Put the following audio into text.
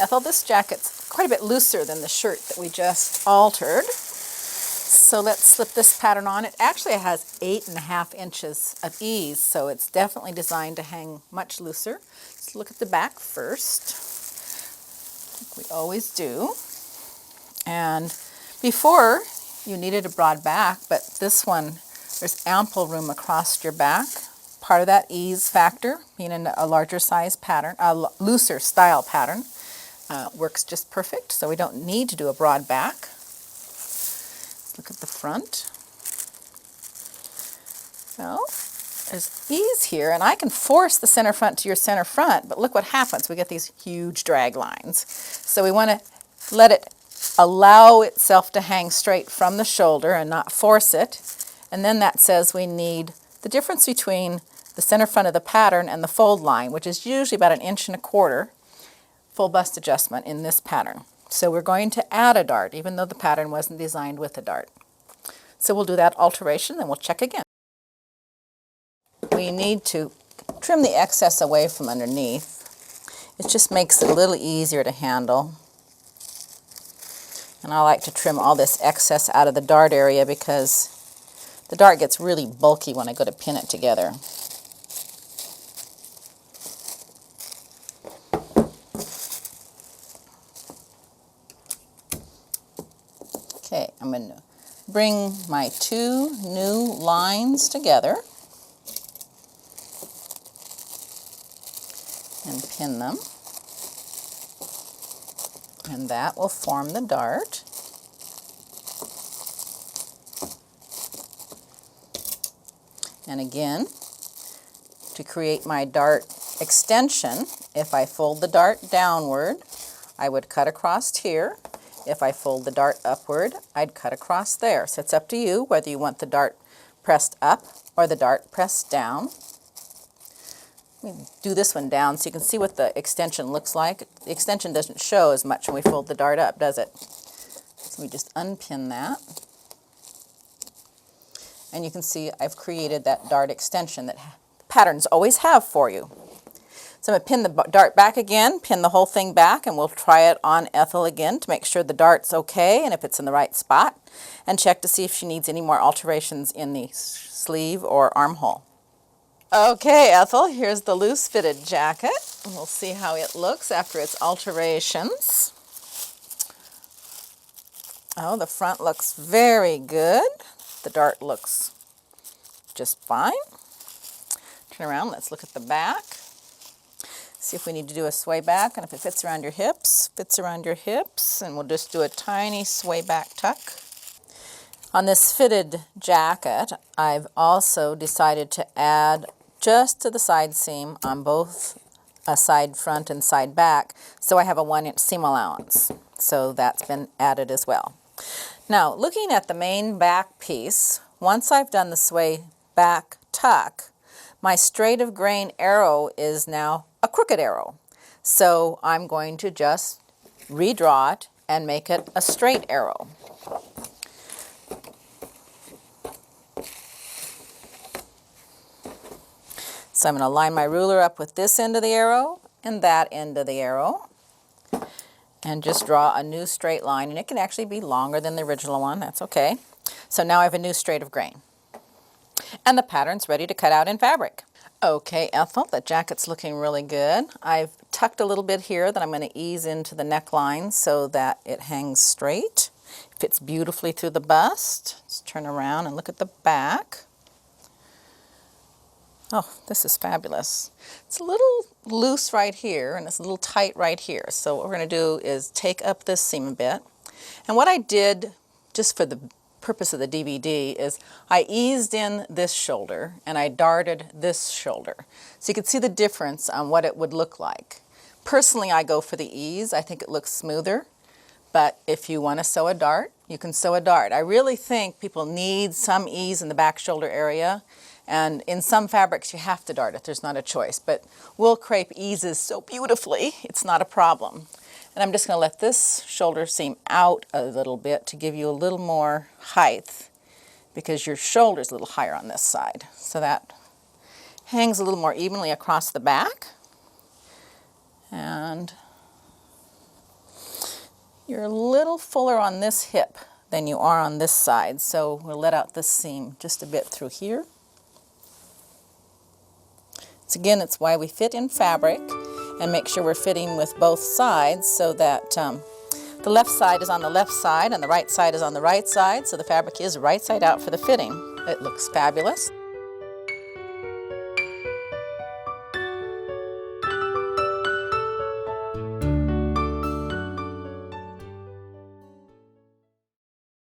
Ethel, this jacket's quite a bit looser than the shirt that we just altered. So let's slip this pattern on. It actually has 8.5 inches of ease, so it's definitely designed to hang much looser. Let's look at the back first, like we always do. And before, you needed a broad back, but this one, there's ample room across your back. Part of that ease factor, being in a larger size pattern, a looser style pattern, works just perfect, so we don't need to do a broad back. Let's look at the front. So there's ease here, and I can force the center front to your center front, but look what happens. We get these huge drag lines. So we want to let it allow itself to hang straight from the shoulder and not force it. And then that says we need the difference between the center front of the pattern and the fold line, which is usually about 1.25 inches, full bust adjustment in this pattern. So we're going to add a dart, even though the pattern wasn't designed with a dart. So we'll do that alteration, then we'll check again. We need to trim the excess away from underneath. It just makes it a little easier to handle. And I like to trim all this excess out of the dart area because the dart gets really bulky when I go to pin it together. Okay, I'm going to bring my two new lines together and pin them. And that will form the dart. And again, to create my dart extension, if I fold the dart downward, I would cut across here. If I fold the dart upward, I'd cut across there. So it's up to you whether you want the dart pressed up or the dart pressed down. Let me do this one down so you can see what the extension looks like. The extension doesn't show as much when we fold the dart up, does it? So we just unpin that. And you can see I've created that dart extension that patterns always have for you. So I'm going to pin the dart back again, pin the whole thing back, and we'll try it on Ethel again to make sure the dart's okay and if it's in the right spot, and check to see if she needs any more alterations in the sleeve or armhole. Okay, Ethel, here's the loose fitted jacket. We'll see how it looks after its alterations. Oh, the front looks very good. The dart looks just fine. Turn around, let's look at the back. See if we need to do a sway back, and if it fits around your hips, and we'll just do a tiny sway back tuck. On this fitted jacket, I've also decided to add just to the side seam on both a side front and side back, so I have a 1-inch seam allowance. So that's been added as well. Now, looking at the main back piece, once I've done the sway back tuck, my straight of grain arrow is now a crooked arrow. So I'm going to just redraw it and make it a straight arrow. So I'm going to line my ruler up with this end of the arrow and that end of the arrow and just draw a new straight line, and it can actually be longer than the original one, that's okay. So now I have a new straight of grain. And the pattern's ready to cut out in fabric. Okay, Ethel, the jacket's looking really good. I've tucked a little bit here that I'm going to ease into the neckline so that it hangs straight. Fits beautifully through the bust. Let's turn around and look at the back. Oh, this is fabulous. It's a little loose right here and it's a little tight right here. So what we're going to do is take up this seam a bit. And what I did, just for the purpose of the DVD, is I eased in this shoulder and I darted this shoulder. So you can see the difference on what it would look like. Personally, I go for the ease. I think it looks smoother. But if you want to sew a dart, you can sew a dart. I really think people need some ease in the back shoulder area. And in some fabrics, you have to dart it. There's not a choice. But wool crepe eases so beautifully, it's not a problem. And I'm just going to let this shoulder seam out a little bit to give you a little more height, because your shoulder's a little higher on this side. So that hangs a little more evenly across the back. And You're a little fuller on this hip than you are on this side, so we'll let out this seam just a bit through here. Again, it's why we fit in fabric and make sure we're fitting with both sides so that the left side is on the left side and the right side is on the right side, so the fabric is right side out for the fitting. It looks fabulous.